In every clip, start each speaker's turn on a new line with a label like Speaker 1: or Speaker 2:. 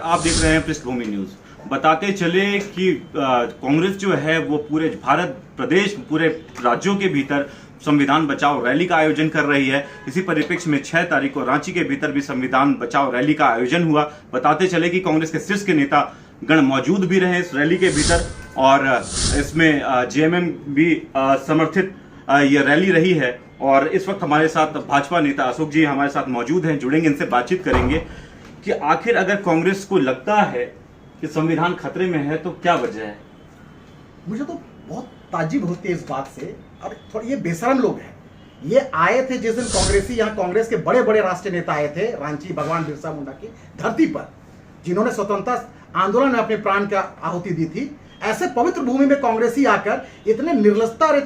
Speaker 1: आप देख रहे हैं पृष्ठभूमि न्यूज। बताते चले कि कांग्रेस जो है वो पूरे भारत प्रदेश पूरे राज्यों के भीतर संविधान बचाओ रैली का आयोजन कर रही है। इसी परिप्रेक्ष्य में 6 तारीख को रांची के भीतर भी संविधान बचाओ रैली का आयोजन हुआ। बताते चले कि कांग्रेस के शीर्ष के नेता गण मौजूद भी रहे इस रैली के भीतर और इसमें जेएमएम भी समर्थित ये रैली रही है। और इस वक्त हमारे साथ भाजपा नेता अशोक जी हमारे साथ मौजूद हैं, जुड़ेंगे, इनसे बातचीत करेंगे कि आखिर अगर कांग्रेस को लगता है कि संविधान खतरे में है तो क्या वजह है।
Speaker 2: मुझे तो बहुत ताज्जुब होती है इस बात से। और थोड़े ये बेशरम लोग हैं। ये आए थे जिस दिन कांग्रेसी, यहाँ कांग्रेस के बड़े बड़े राष्ट्रीय नेता आए थे रांची भगवान बिरसा मुंडा की धरती पर, जिन्होंने स्वतंत्रता आंदोलन में अपने प्राण का आहुति दी थी। ऐसे पवित्र भूमि में कांग्रेसी आकर इतने निर्लजता और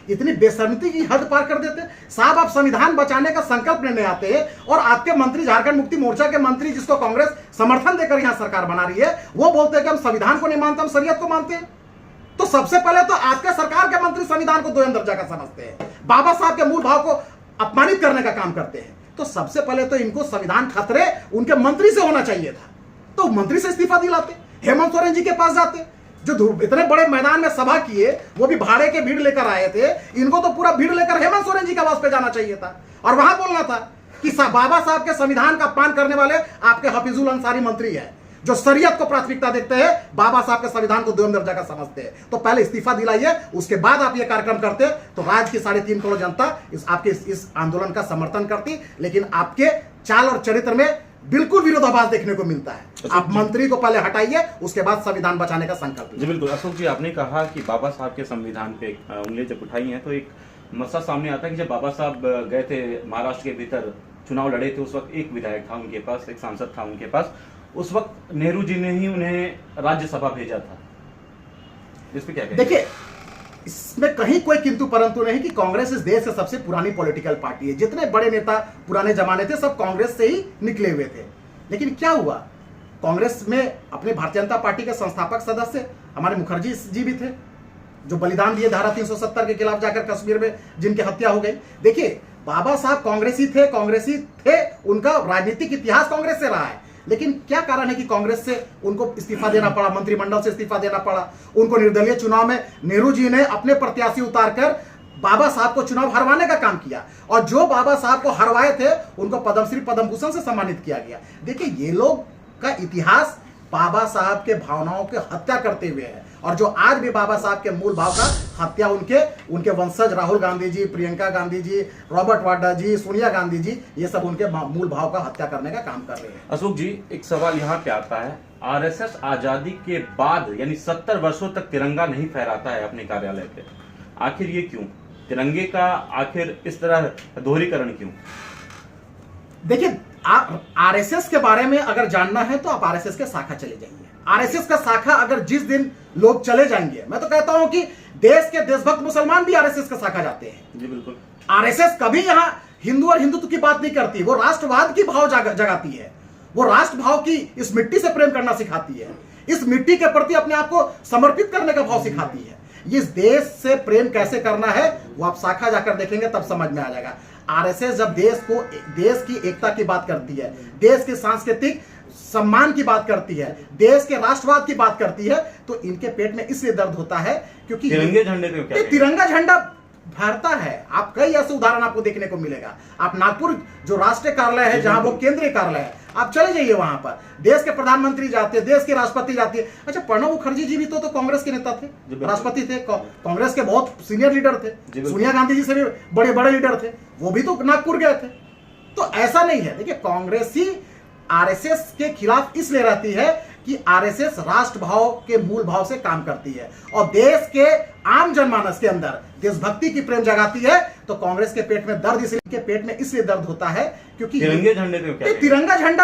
Speaker 2: इतनी बेशर्मती की हद पार कर देते। साहब, आप संविधान बचाने का संकल्प लेने आते हैं और आपके मंत्री, झारखंड मुक्ति मोर्चा के मंत्री जिसको कांग्रेस समर्थन देकर यहाँ सरकार बना रही है, वो बोलते हैं कि हम संविधान को नहीं मानते, हम शरीयत को मानते हैं। तो सबसे पहले तो आपके सरकार के मंत्री संविधान को दोयम दर्जा का समझते हैं, बाबा साहब के मूल भाव को अपमानित करने का काम करते हैं। तो सबसे पहले तो इनको संविधान खतरे उनके मंत्री से होना चाहिए था, तो मंत्री से इस्तीफा दिलाते, हेमंत सोरेन जी के पास जाते, जो इतने बड़े मैदान में सभा किए, वो भी भाड़े के भीड़ लेकर आए थे। इनको तो पूरा भीड़ लेकर हेमंत सोरेन जी के आवास पे जाना चाहिए था और वहां बोलना था कि बाबा साहब के संविधान का अपमान करने वाले आपके हफीजुल अंसारी मंत्री है, जो शरीयत को प्राथमिकता देखते हैं, बाबा साहब के संविधान को दोयम दर्जा का समझते हैं। तो पहले इस्तीफा दिलाइए, उसके बाद आप ये कार्यक्रम करते तो राज्य की 3.5 करोड़ जनता आपके इस आंदोलन का समर्थन करती। लेकिन आपके चाल और चरित्र में बिल्कुल विरोधाभास देखने को मिलता है। आप मंत्री को पहले हटाइए, उसके बाद संविधान बचाने का संकल्प।
Speaker 1: जी बिल्कुल। अशोक जी, आपने कहा कि बाबा साहब के संविधान पे उंगली जब उठाई है तो एक मसला सामने आता है कि जब बाबा साहब गए थे महाराष्ट्र के भीतर, चुनाव लड़े थे, उस वक्त एक विधायक था उनके पास, एक सांसद था उनके पास। उस वक्त नेहरू जी ने ही उन्हें राज्यसभा भेजा था। इस पे क्या कहते हैं?
Speaker 2: देखिए, इसमें कहीं कोई किंतु परंतु नहीं कि कांग्रेस इस देश से सबसे पुरानी पॉलिटिकल पार्टी है। जितने बड़े नेता पुराने जमाने थे सब कांग्रेस से ही निकले हुए थे। लेकिन क्या हुआ, कांग्रेस में अपने भारतीय जनता पार्टी के संस्थापक सदस्य हमारे मुखर्जी जी भी थे, जो बलिदान दिए धारा 370 के खिलाफ जाकर कश्मीर में, जिनकी हत्या हो गई। देखिए, बाबा साहब कांग्रेसी थे, उनका राजनीतिक इतिहास कांग्रेस से रहा है। लेकिन क्या कारण है कि कांग्रेस से उनको इस्तीफा देना पड़ा, मंत्रिमंडल से इस्तीफा देना पड़ा। उनको निर्दलीय चुनाव में नेहरू जी ने अपने प्रत्याशी उतारकर बाबा साहब को चुनाव हरवाने का काम किया और जो बाबा साहब को हरवाए थे उनको पद्मश्री पद्म भूषण से सम्मानित किया गया। देखिए, ये लोग का इतिहास बाबा साहब के भावनाओं की हत्या करते हुए है और जो आज भी बाबा साहब के मूल भाव का हत्या उनके वंशज राहुल गांधी जी, प्रियंका गांधी जी, रॉबर्ट वाड्रा जी, सोनिया गांधी जी, ये सब उनके मूल भाव का हत्या करने का काम कर रहे हैं।
Speaker 1: अशोक जी, एक सवाल यहाँ पे आता है, आरएसएस आजादी के बाद यानी 70 वर्षों तक तिरंगा नहीं फहराता है अपने कार्यालय पे, आखिर ये क्यों? तिरंगे का आखिर इस तरह दोहरीकरण क्यों?
Speaker 2: देखिए, आप आरएसएस के बारे में अगर जानना है तो आप आरएसएस के शाखा चले जाइए। आरएसएस का शाखा अगर जिस दिन लोग चले जाएंगे, मैं तो कहता हूं कि देश के देशभक्त मुसलमान भी आरएसएस का शाखा जाते हैं।
Speaker 1: जी बिल्कुल।
Speaker 2: आरएसएस कभी यहां हिंदू और हिंदुत्व की बात नहीं करती, वो राष्ट्रवाद की भाव जगाती है। वो राष्ट्र भाव की इस मिट्टी से प्रेम करना सिखाती है, इस मिट्टी के प्रति अपने आप को समर्पित करने का भाव सिखाती है। इस देश से प्रेम कैसे करना है वो आप शाखा जाकर देखेंगे तब समझ में आ जाएगा। आरएसएस जब देश की एकता की बात करती है, देश के सांस्कृतिक सम्मान की बात करती है, देश के राष्ट्रवाद की बात करती है, तो इनके पेट में इसलिए दर्द होता है क्योंकि
Speaker 1: तिरंगे झंडे पे क्या
Speaker 2: तिरंगा झंडा फहरता है। आप कई ऐसे उदाहरण आपको देखने को मिलेगा। आप नागपुर जो राष्ट्रीय कार्यालय है, जहां वो केंद्रीय कार्यालय है, आप चले जाइए, वहां पर देश के प्रधानमंत्री जाते हैं, देश के राष्ट्रपति जाती है। अच्छा, प्रणब मुखर्जी जी भी तो कांग्रेस के नेता थे, राष्ट्रपति थे, कांग्रेस के बहुत सीनियर लीडर थे, सोनिया गांधी जी से भी बड़े बड़े लीडर थे, वो भी तो नागपुर गए थे। तो ऐसा नहीं है। देखिए, कांग्रेसी आरएसएस के खिलाफ इसलिए रहती है कि आरएसएस राष्ट्र भाव के मूल भाव से काम करती है और देश के आम जनमानस के अंदर देशभक्ति की प्रेम जगाती है। तो कांग्रेस के पेट में दर्द इसलिए दर्द होता है क्योंकि
Speaker 1: तिरंगे झंडे पे क्या
Speaker 2: तिरंगा झंडा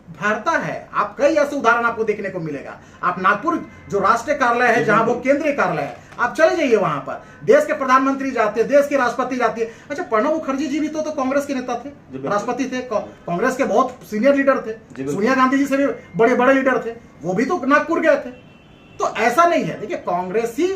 Speaker 2: फहरता है। आप कई ऐसे उदाहरण आपको देखने को मिलेगा। आप नागपुर जो राष्ट्रीय कार्यालय है, जहां वो केंद्रीय कार्यालय है, आप चले जाइए, वहां पर देश के प्रधानमंत्री जाते हैं, देश के राष्ट्रपति जाती है। अच्छा, प्रणब मुखर्जी जी भी तो कांग्रेस के नेता थे, राष्ट्रपति थे, कांग्रेस के बहुत सीनियर लीडर थे, सोनिया गांधी जी से भी बड़े बड़े लीडर थे, वो भी तो नागपुर गए थे। तो ऐसा नहीं है। देखिए, कांग्रेसी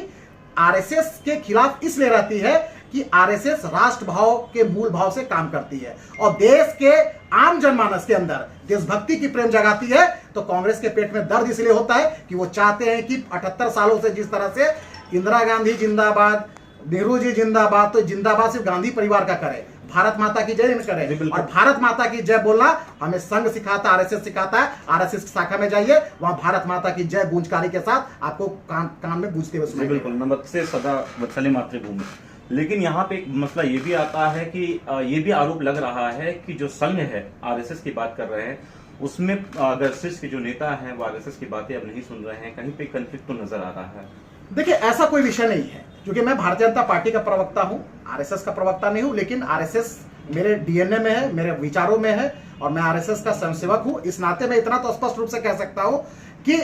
Speaker 2: आरएसएस के खिलाफ इसलिए रहती है कि आरएसएस राष्ट्र भाव के मूल भाव से काम करती है और देश के आम जनमानस के अंदर देशभक्ति की प्रेम जगाती है, तो कांग्रेस के पेट में दर्द इसलिए होता है कि वो चाहते हैं कि 78 सालों से जिस तरह से इंदिरा गांधी जिंदाबाद, नेहरू जी जिंदाबाद, तो जिंदाबाद सिर्फ गांधी परिवार का करे, भारत माता की जय न करे। और भारत माता की जय बोलना हमें संघ सिखाता, आरएसएस सिखाता है। आरएसएस की शाखा में जाइए, वहां भारत माता की जय गूंजकारी के साथ आपको कान में गूंजते हुए सुनाई
Speaker 1: बिल्कुल, नमस्ते सदा वत्सले मातृभूमि। लेकिन यहाँ पे एक मसला ये भी आता है कि ये भी आरोप लग रहा है कि जो संघ है, आरएसएस की बात कर रहे हैं, उसमें अगर शीर्ष के जो नेता हैं वो आरएसएस की बातें अब नहीं सुन रहे हैं, कहीं पे कंफ्लिक्ट तो नजर आ रहा है।
Speaker 2: देखिए, ऐसा कोई विषय नहीं है, क्योंकि मैं भारतीय जनता पार्टी का प्रवक्ता हूं, आरएसएस का प्रवक्ता नहीं हूं, लेकिन आरएसएस मेरे डीएनए में है, मेरे विचारों में है और मैं आरएसएस का स्वयंसेवक हूं। इस नाते मैं इतना तो स्पष्ट रूप से कह सकता हूं कि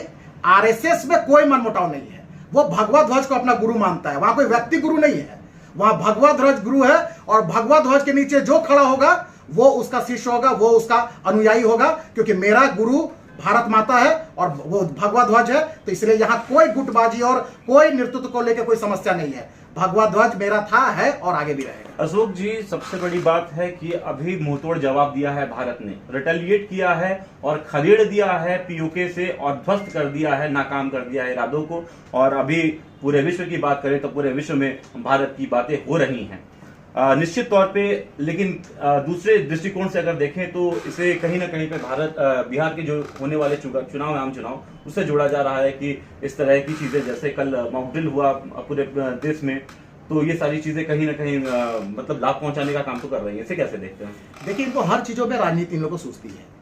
Speaker 2: आरएसएस में कोई मनमुटाव नहीं है। वो भगवा ध्वज को अपना गुरु मानता है, वहां कोई व्यक्ति गुरु नहीं है, वहां भगवा ध्वज गुरु है और भगवा ध्वज के नीचे जो खड़ा होगा वो उसका शिष्य होगा, वो उसका अनुयायी होगा, क्योंकि मेरा गुरु भारत माता है और वो भगवा ध्वज है। तो इसलिए यहां कोई गुटबाजी और कोई नेतृत्व को लेकर कोई समस्या नहीं है। भगवा ध्वज मेरा था, है और आगे भी रहेगा।
Speaker 1: अशोक जी, सबसे बड़ी बात है कि अभी मुंहतोड़ जवाब दिया है भारत ने, रिटेलिएट किया है और खदेड़ दिया है पीओके से और ध्वस्त कर दिया है, नाकाम कर दिया है इरादों को। और अभी पूरे विश्व की बात करें तो पूरे विश्व में भारत की बातें हो रही हैं निश्चित तौर पे। लेकिन दूसरे दृष्टिकोण से अगर देखें तो इसे कहीं ना कहीं पे बिहार के जो होने वाले चुनाव, आम चुनाव, उससे जोड़ा जा रहा है कि इस तरह की चीजें, जैसे कल मॉक ड्रिल हुआ पूरे देश में, तो ये सारी चीजें कहीं ना कहीं मतलब लाभ पहुंचाने का काम तो कर रही है। इसे कैसे देखते हैं?
Speaker 2: देखिए, इनको हर चीजों में राजनीति इन लोगों को सूझती है।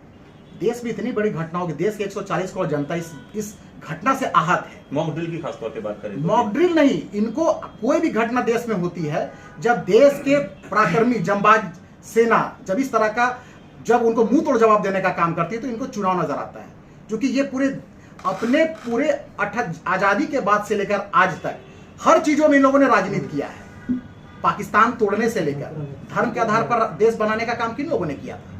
Speaker 2: देश में इतनी बड़ी घटना होगी, देश के 140 करोड़ जनता इस घटना से आहत है।
Speaker 1: मॉक ड्रिल की खासतौर पे बात करें,
Speaker 2: मॉक ड्रिल नहीं, इनको कोई भी घटना देश में होती है, जब देश के पराक्रमी जंबाज सेना जब इस तरह का, जब उनको मुंह तोड़ जवाब देने का काम करती है, तो इनको चुनाव नजर आता है। क्योंकि ये पूरे आजादी के बाद से लेकर आज तक हर चीजों में इन लोगों ने राजनीति किया है। पाकिस्तान तोड़ने से लेकर धर्म के आधार पर देश बनाने का काम किन लोगों ने किया था?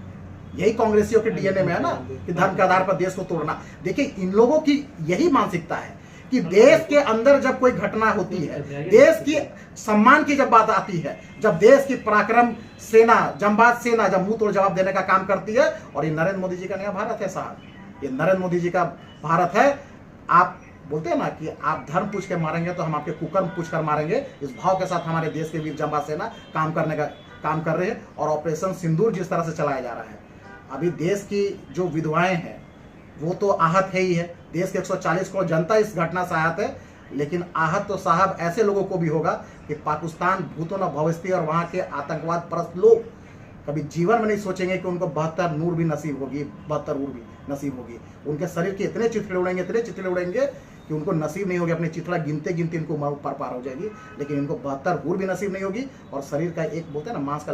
Speaker 2: यही कांग्रेसियों के डीएनए में है ना, कि धर्म के आधार पर देश को तोड़ना। देखिए, इन लोगों की यही मानसिकता है कि देश के अंदर जब कोई घटना होती है, देश की सम्मान की जब बात आती है, जब देश की पराक्रम सेना, जंबाज सेना जब मुंह तोड़ जवाब देने का काम करती है, और ये नरेंद्र मोदी जी का नया भारत है साहब, ये नरेंद्र मोदी जी का भारत है। आप बोलते हैं ना कि आप धर्म पूछ के मारेंगे तो हम आपके कुकर्म पूछ कर मारेंगे, इस भाव के साथ हमारे देश के वीर जंबाज सेना काम कर रहे हैं। और ऑपरेशन सिंदूर जिस तरह से चलाया जा रहा है, अभी देश की जो विधवाएं हैं वो तो आहत है ही है, देश के 140 करोड़ जनता इस घटना से आहत है। लेकिन आहत तो साहब ऐसे लोगों को भी होगा कि पाकिस्तान भूतों न भविष्य और वहां के आतंकवाद परस्त लोग कभी जीवन में नहीं सोचेंगे कि उनको 72 नूर भी नसीब होगी, 72 नूर भी नसीब होगी। उनके शरीर के इतने चिथड़े उड़ेंगे कि उनको नसीब नहीं होगी, अपनी चिथड़ा गिनते गिनते इनको मौत पार हो जाएगी। लेकिन इनको 72 हूर भी नसीब नहीं होगी और शरीर का एक बोलते हैं ना मांस का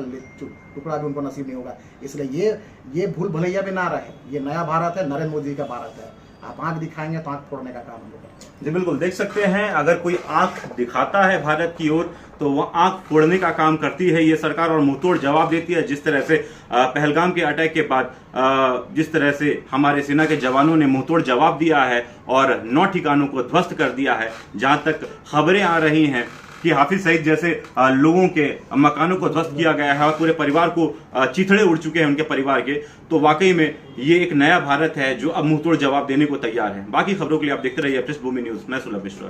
Speaker 2: टुकड़ा भी उनको नसीब नहीं होगा। इसलिए ये भूल भलैया भी ना रहे, ये नया भारत है, नरेंद्र मोदी का भारत है। आप आंख दिखाएंगे तो आंख फोड़ने का काम हम लोग करते हैं।
Speaker 1: जी बिल्कुल, देख सकते हैं अगर कोई आंख दिखाता है भारत की ओर तो वह आंख फोड़ने का काम करती है ये सरकार और मुंहतोड़ जवाब देती है। जिस तरह से पहलगाम के अटैक के बाद जिस तरह से हमारे सेना के जवानों ने मुंहतोड़ जवाब दिया है और 9 ठिकानों को ध्वस्त कर दिया है, जहां तक खबरें आ रही हैं कि हाफिज सईद जैसे लोगों के मकानों को ध्वस्त किया गया है और पूरे परिवार को चिथड़े उड़ चुके हैं उनके परिवार के, तो वाकई में ये एक नया भारत है जो अब मुंहतोड़ जवाब देने को तैयार है। बाकी खबरों के लिए आप देखते रहिए पृष्ठभूमि न्यूज। मैं सुलभ मिश्रा।